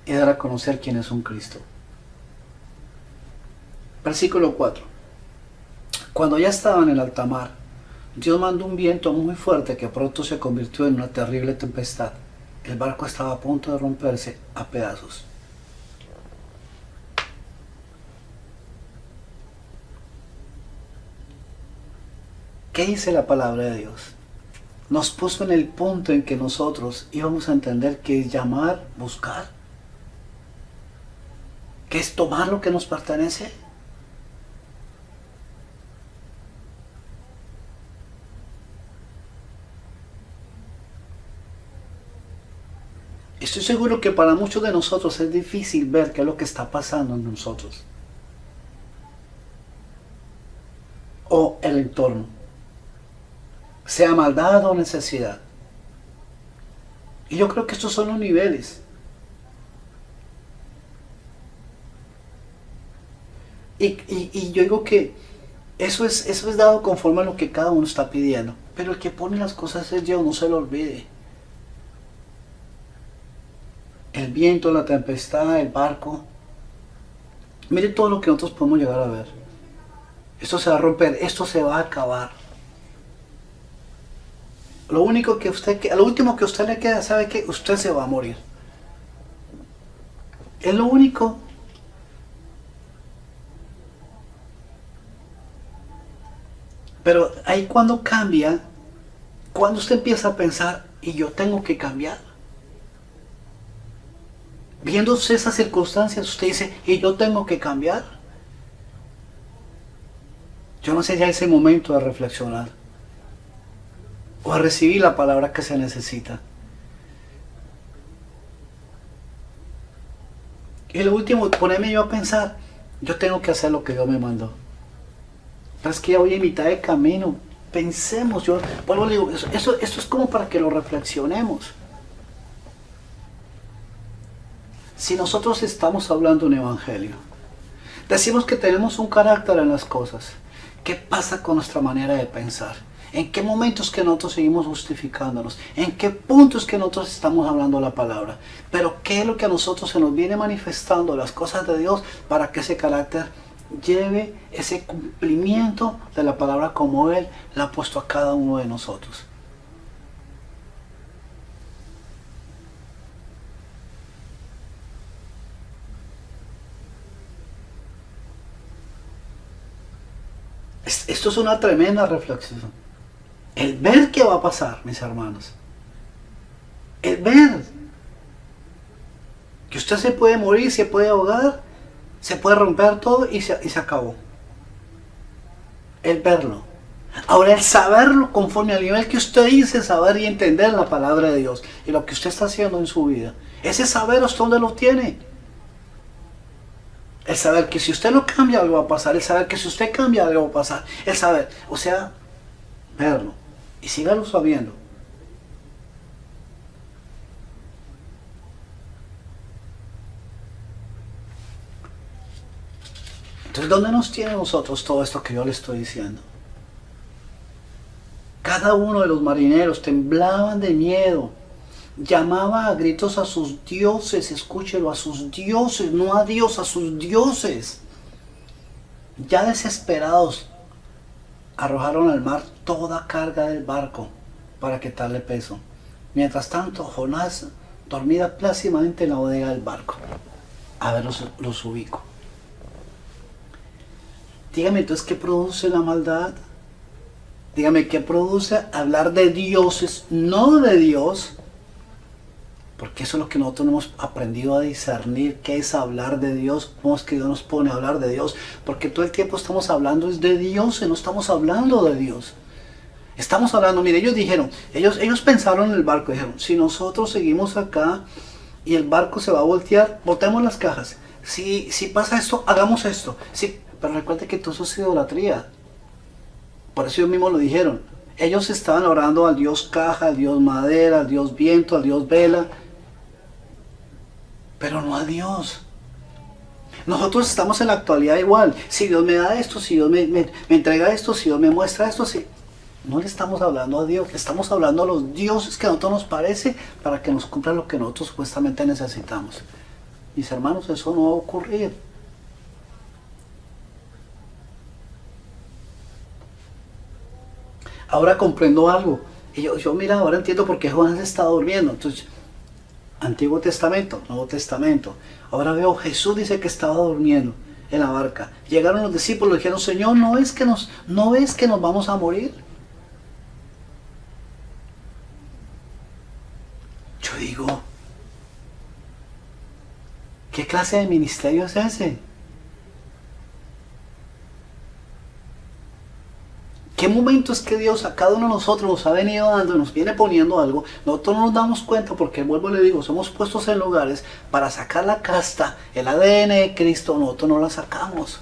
[SPEAKER 1] Y dar a conocer quién es un Cristo. Versículo 4. Cuando ya estaban en alta mar, Dios mandó un viento muy fuerte que pronto se convirtió en una terrible tempestad. El barco estaba a punto de romperse a pedazos. ¿Qué dice la palabra de Dios? Nos puso en el punto en que nosotros íbamos a entender qué es llamar, buscar, qué es tomar lo que nos pertenece. Estoy seguro que para muchos de nosotros es difícil ver qué es lo que está pasando en nosotros o el entorno, sea maldad o necesidad. Y yo creo que estos son los niveles. Y yo digo que eso es dado conforme a lo que cada uno está pidiendo. Pero el que pone las cosas es Dios, no se lo olvide. El viento, la tempestad, el barco. Mire todo lo que nosotros podemos llegar a ver. Esto se va a romper, esto se va a acabar. Lo último que a usted le queda, sabe que usted se va a morir. Es lo único. Pero ahí cuando cambia, cuando usted empieza a pensar, y yo tengo que cambiar. Viéndose esas circunstancias, usted dice, y yo tengo que cambiar. Yo no sé ya ese momento de reflexionar o a recibir la palabra que se necesita. Y lo último, ponerme yo a pensar, yo tengo que hacer lo que Dios me mandó. Pero es que ya voy en mitad de camino. Pensemos, yo vuelvo le digo, esto es como para que lo reflexionemos. Si nosotros estamos hablando un evangelio, decimos que tenemos un carácter en las cosas, ¿qué pasa con nuestra manera de pensar? ¿En qué momentos que nosotros seguimos justificándonos? ¿En qué puntos que nosotros estamos hablando la palabra? Pero ¿qué es lo que a nosotros se nos viene manifestando las cosas de Dios para que ese carácter lleve ese cumplimiento de la palabra como Él la ha puesto a cada uno de nosotros? Esto es una tremenda reflexión. El ver qué va a pasar, mis hermanos. El ver que usted se puede morir, se puede ahogar, se puede romper todo y se acabó. El verlo. Ahora el saberlo conforme al nivel que usted dice saber y entender la palabra de Dios y lo que usted está haciendo en su vida. Ese saber, ¿usted dónde lo tiene? El saber que si usted no cambia algo va a pasar. El saber que si usted cambia algo va a pasar. El saber, o sea, verlo. Y sígalo sabiendo. Entonces, ¿dónde nos tiene a nosotros todo esto que yo le estoy diciendo? Cada uno de los marineros temblaban de miedo. Llamaba a gritos a sus dioses, escúchelo, a sus dioses, no a Dios, a sus dioses. Ya desesperados, arrojaron al mar toda carga del barco para quitarle peso. Mientras tanto, Jonás dormía plácidamente en la bodega del barco. A ver, los ubico. Dígame entonces, ¿qué produce la maldad? Dígame, ¿qué produce hablar de dioses, no de Dios? Porque eso es lo que nosotros no hemos aprendido a discernir, qué es hablar de Dios, cómo es que Dios nos pone a hablar de Dios. Porque todo el tiempo estamos hablando es de Dios y no estamos hablando de Dios. Estamos hablando, mire, ellos dijeron, ellos pensaron en el barco, dijeron, si nosotros seguimos acá y el barco se va a voltear, volteemos las cajas. Si pasa esto, hagamos esto. Sí, pero recuerde que todo eso es idolatría. Por eso ellos mismos lo dijeron. Ellos estaban orando al Dios caja, al Dios madera, al Dios viento, al Dios vela, pero no a Dios. Nosotros estamos en la actualidad igual. Si Dios me da esto, si Dios me entrega esto, si Dios me muestra esto, si... No le estamos hablando a Dios, le estamos hablando a los dioses que a nosotros nos parece para que nos cumplan lo que nosotros supuestamente necesitamos. Mis hermanos, eso no va a ocurrir. Ahora comprendo algo. Y yo mira, ahora entiendo por qué Jonás está durmiendo. Entonces, Antiguo Testamento, Nuevo Testamento. Ahora veo, Jesús dice que estaba durmiendo en la barca. Llegaron los discípulos y dijeron, Señor, ¿no ves que nos vamos a morir? Yo digo, ¿qué clase de ministerio es ese? ¿Qué momento es que Dios a cada uno de nosotros nos ha venido dando, nos viene poniendo algo? Nosotros no nos damos cuenta porque, vuelvo y le digo, somos puestos en lugares para sacar la casta, el ADN de Cristo, nosotros no la sacamos.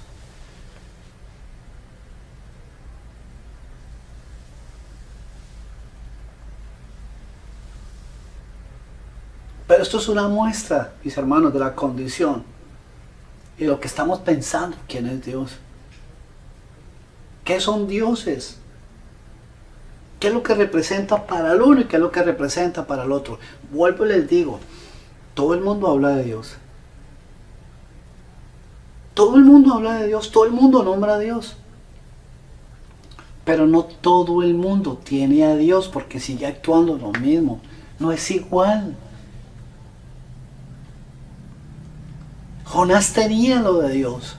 [SPEAKER 1] Pero esto es una muestra, mis hermanos, de la condición y lo que estamos pensando, ¿quién es Dios? ¿Qué son dioses? ¿Qué es lo que representa para el uno y qué es lo que representa para el otro? Vuelvo y les digo, todo el mundo habla de Dios. Todo el mundo habla de Dios, todo el mundo nombra a Dios. Pero no todo el mundo tiene a Dios porque sigue actuando lo mismo. No es igual. Jonás tenía lo de Dios.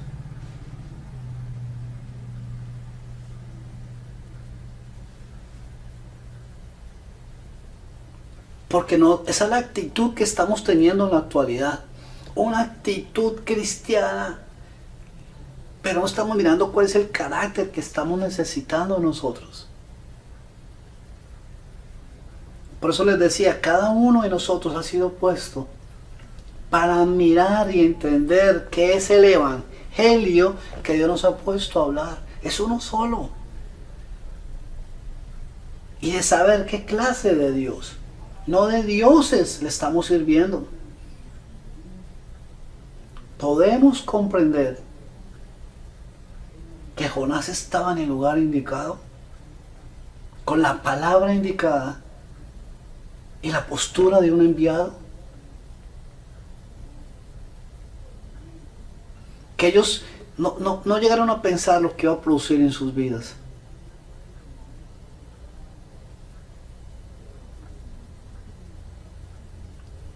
[SPEAKER 1] Porque no, esa es la actitud que estamos teniendo en la actualidad. Una actitud cristiana. Pero no estamos mirando cuál es el carácter que estamos necesitando nosotros. Por eso les decía, cada uno de nosotros ha sido puesto para mirar y entender qué es el evangelio que Dios nos ha puesto a hablar. Es uno solo. Y de saber qué clase de Dios, no de dioses, le estamos sirviendo. Podemos comprender que Jonás estaba en el lugar indicado, con la palabra indicada y la postura de un enviado. Que ellos no llegaron a pensar lo que iba a producir en sus vidas.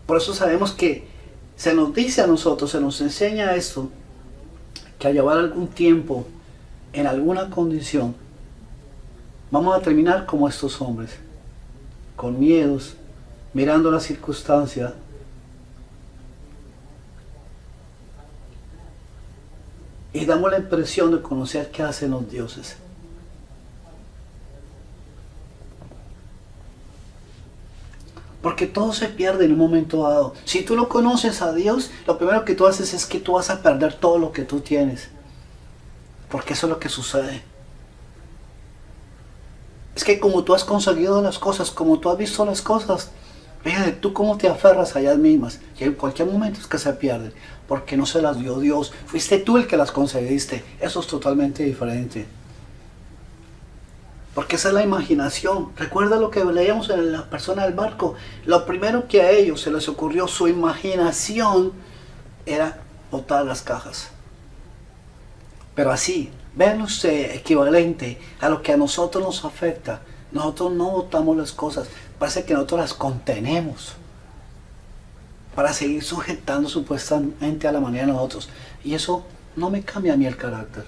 [SPEAKER 1] Por eso sabemos que se nos dice a nosotros, se nos enseña esto, que al llevar algún tiempo en alguna condición, vamos a terminar como estos hombres, con miedos, mirando la circunstancia, y damos la impresión de conocer qué hacen los dioses. Porque todo se pierde en un momento dado. Si tú no conoces a Dios, lo primero que tú haces es que tú vas a perder todo lo que tú tienes. Porque eso es lo que sucede. Es que como tú has conseguido las cosas, como tú has visto las cosas, fíjate tú cómo te aferras a ellas mismas. Y en cualquier momento es que se pierden. Porque no se las dio Dios. Fuiste tú el que las conseguiste. Eso es totalmente diferente. Porque esa es la imaginación. Recuerda lo que leíamos en la persona del barco. Lo primero que a ellos se les ocurrió, su imaginación, era botar las cajas. Pero así, vean usted, equivalente a lo que a nosotros nos afecta. Nosotros no botamos las cosas. Parece que nosotros las contenemos para seguir sujetando supuestamente a la manera de nosotros. Y eso no me cambia a mí el carácter.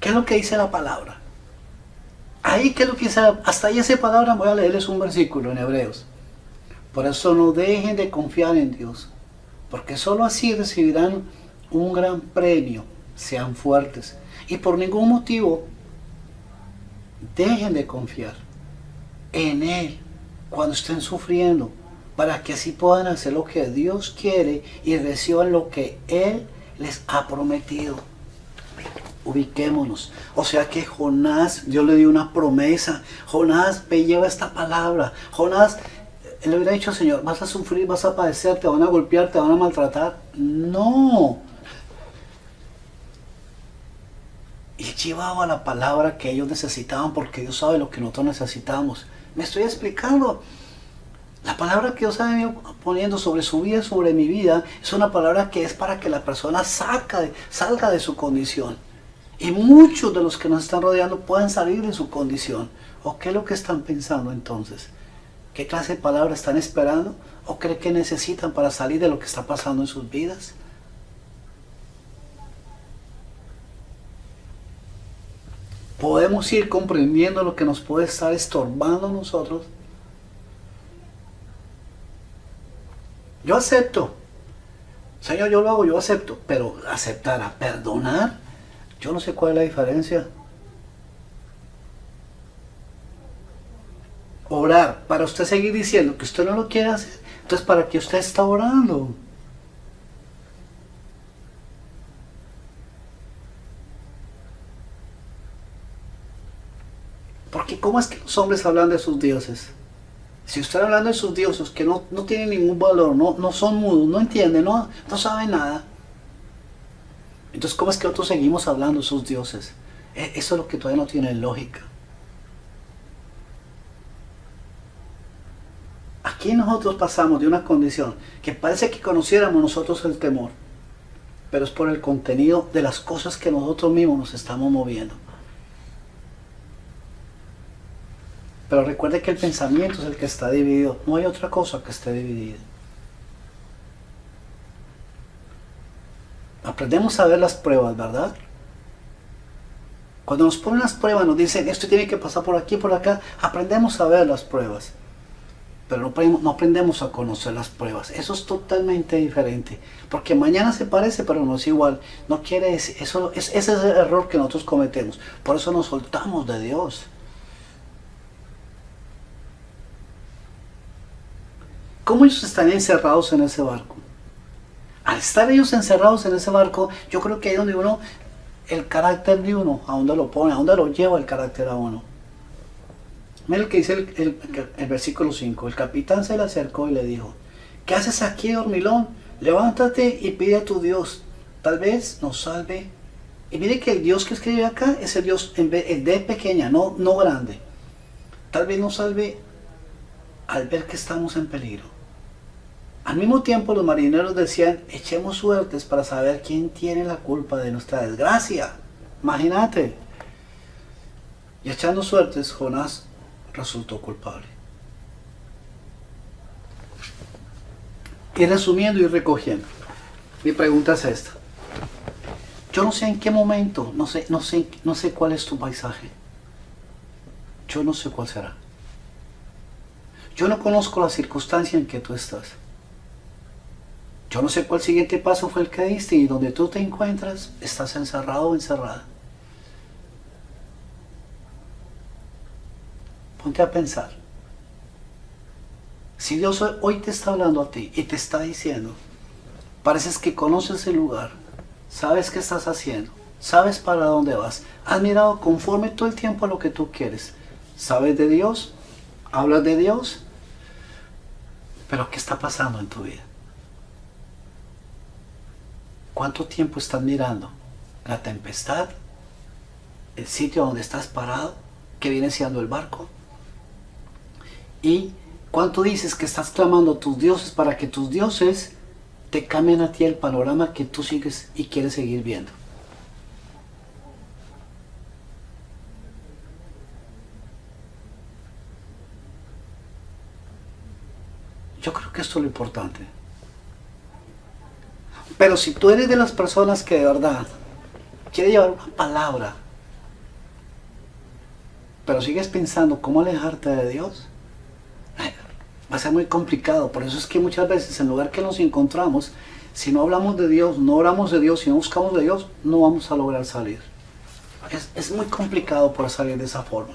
[SPEAKER 1] ¿Qué es lo que dice la palabra? Ahí, ¿qué es lo que dice? Hasta ahí esa palabra, voy a leerles un versículo en Hebreos. Por eso no dejen de confiar en Dios, porque sólo así recibirán un gran premio. Sean fuertes. Y por ningún motivo dejen de confiar en Él cuando estén sufriendo, para que así puedan hacer lo que Dios quiere y reciban lo que Él les ha prometido. Ubiquémonos. O sea que Jonás, Dios le dio una promesa. Jonás, ve, lleva esta palabra. Jonás, él le hubiera dicho al Señor, vas a sufrir, vas a padecer, te van a golpear, te van a maltratar. No. Y llevaba la palabra que ellos necesitaban, porque Dios sabe lo que nosotros necesitamos. Me estoy explicando. La palabra que Dios ha venido poniendo sobre su vida y sobre mi vida es una palabra que es para que la persona salga de su condición. Y muchos de los que nos están rodeando puedan salir de su condición. ¿O qué es lo que están pensando entonces? ¿Qué clase de palabra están esperando? ¿O creen que necesitan para salir de lo que está pasando en sus vidas? Podemos ir comprendiendo lo que nos puede estar estorbando a nosotros. Yo acepto. Señor, yo lo hago, yo acepto. Pero aceptar a perdonar, yo no sé cuál es la diferencia. Orar, para usted seguir diciendo que usted no lo quiere hacer, entonces ¿para qué usted está orando? Porque ¿cómo es que los hombres hablan de sus dioses? Si usted está hablando de sus dioses que no tienen ningún valor, no son mudos, no entienden, no saben nada. Entonces, ¿cómo es que nosotros seguimos hablando de sus dioses? Eso es lo que todavía no tiene lógica. Aquí nosotros pasamos de una condición que parece que conociéramos nosotros el temor, pero es por el contenido de las cosas que nosotros mismos nos estamos moviendo. Pero recuerde que el pensamiento es el que está dividido, no hay otra cosa que esté dividida. Aprendemos a ver las pruebas, ¿verdad? Cuando nos ponen las pruebas, nos dicen, esto tiene que pasar por aquí, por acá, aprendemos a ver las pruebas. Pero no aprendemos a conocer las pruebas. Eso es totalmente diferente. Porque mañana se parece, pero no es igual. No quiere decir, ese es el error que nosotros cometemos. Por eso nos soltamos de Dios. ¿Cómo ellos están encerrados en ese barco? Al estar ellos encerrados en ese barco, yo creo que ahí donde uno, el carácter de uno, a dónde lo pone, a dónde lo lleva el carácter a uno. Mira lo que dice el versículo 5. El capitán se le acercó y le dijo, ¿qué haces aquí, dormilón? Levántate y pide a tu Dios. Tal vez nos salve. Y mire que el Dios que escribe acá es el Dios en D pequeña, no grande. Tal vez nos salve al ver que estamos en peligro. Al mismo tiempo los marineros decían, echemos suertes para saber quién tiene la culpa de nuestra desgracia. Imagínate. Y echando suertes, Jonás resultó culpable. Y resumiendo y recogiendo, mi pregunta es esta. Yo no sé en qué momento, no sé cuál es tu paisaje. Yo no sé cuál será. Yo no conozco la circunstancia en que tú estás. Yo no sé cuál siguiente paso fue el que diste y donde tú te encuentras, estás encerrado o encerrada. Ponte a pensar. Si Dios hoy te está hablando a ti y te está diciendo, pareces que conoces el lugar, sabes qué estás haciendo, sabes para dónde vas, has mirado conforme todo el tiempo a lo que tú quieres, sabes de Dios, hablas de Dios, Pero ¿qué está pasando en tu vida? ¿Cuánto tiempo estás mirando la tempestad, el sitio donde estás parado, que viene siendo el barco? ¿Y cuánto dices que estás clamando a tus dioses para que tus dioses te cambien a ti el panorama que tú sigues y quieres seguir viendo? Yo creo que esto es lo importante. Pero si tú eres de las personas que de verdad quiere llevar una palabra, pero sigues pensando cómo alejarte de Dios, va a ser muy complicado. Por eso es que muchas veces en lugar que nos encontramos, si no hablamos de Dios, no oramos de Dios, si no buscamos de Dios, no vamos a lograr salir. Es muy complicado por salir de esa forma.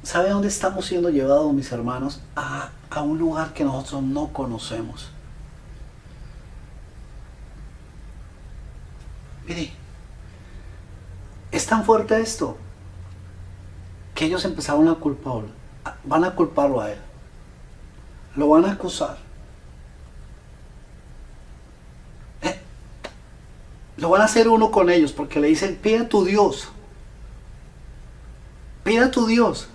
[SPEAKER 1] ¿Sabe dónde estamos siendo llevados, mis hermanos? A un lugar que nosotros no conocemos. Mire, es tan fuerte esto que ellos empezaron a culparlo. Van a culparlo a él. Lo van a acusar. Lo van a hacer uno con ellos porque le dicen, pide a tu Dios. Pide a tu Dios.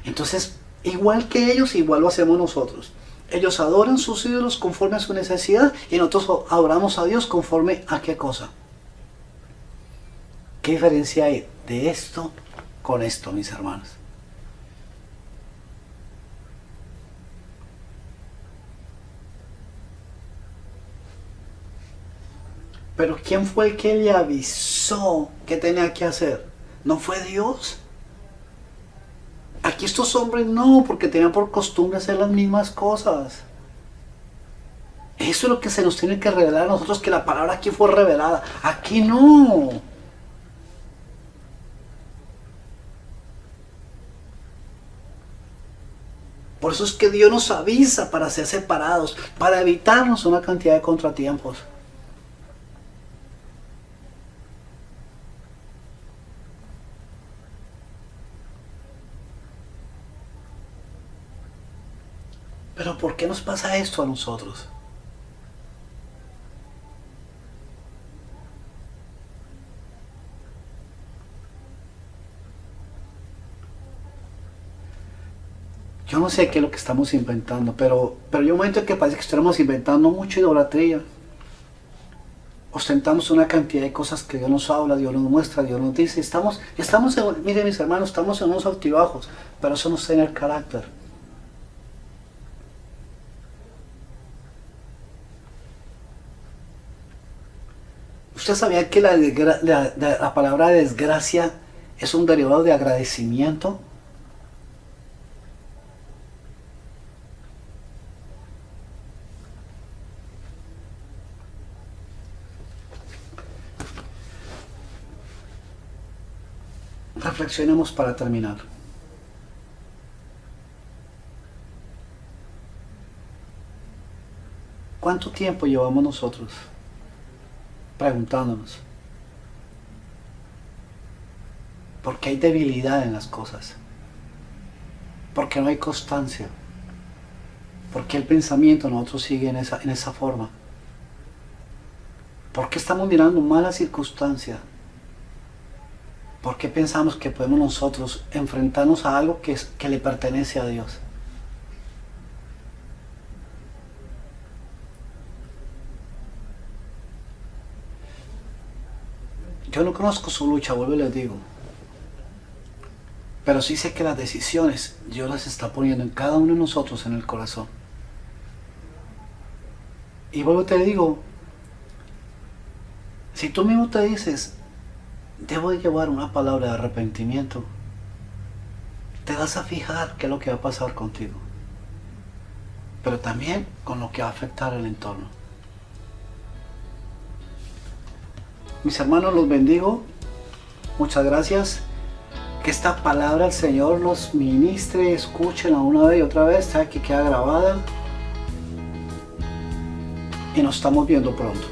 [SPEAKER 1] Entonces, igual que ellos, igual lo hacemos nosotros. Ellos adoran sus ídolos conforme a su necesidad y nosotros adoramos a Dios conforme a qué cosa. ¿Qué diferencia hay de esto con esto, mis hermanos? Pero ¿quién fue el que le avisó qué tenía que hacer? ¿No fue Dios? Aquí estos hombres no, porque tenían por costumbre hacer las mismas cosas. Eso es lo que se nos tiene que revelar a nosotros, que la palabra aquí fue revelada. Aquí no. Por eso es que Dios nos avisa para ser separados, para evitarnos una cantidad de contratiempos. Pero ¿por qué nos pasa esto a nosotros? Yo no sé qué es lo que estamos inventando, pero hay un momento en que parece que estamos inventando mucha idolatría. Ostentamos una cantidad de cosas que Dios nos habla, Dios nos muestra, Dios nos dice. Miren mis hermanos, estamos en unos altibajos, pero eso no es tener carácter. ¿Usted sabía que la palabra desgracia es un derivado de agradecimiento? Reflexionemos para terminar. ¿Cuánto tiempo llevamos nosotros preguntándonos? ¿Por qué hay debilidad en las cosas? ¿Por qué no hay constancia? ¿Por qué el pensamiento de nosotros sigue en esa forma? ¿Por qué estamos mirando malas circunstancias? ¿Por qué pensamos que podemos nosotros enfrentarnos a algo que le pertenece a Dios? Yo no conozco su lucha, vuelvo y les digo. Pero sí sé que las decisiones Dios las está poniendo en cada uno de nosotros en el corazón. Y vuelvo y te digo, si tú mismo te dices, debo de llevar una palabra de arrepentimiento, te vas a fijar qué es lo que va a pasar contigo, pero también con lo que va a afectar el entorno. Mis hermanos, los bendigo. Muchas gracias. Que esta palabra el Señor los ministre, escúchenla una vez y otra vez, que queda grabada. Y nos estamos viendo pronto.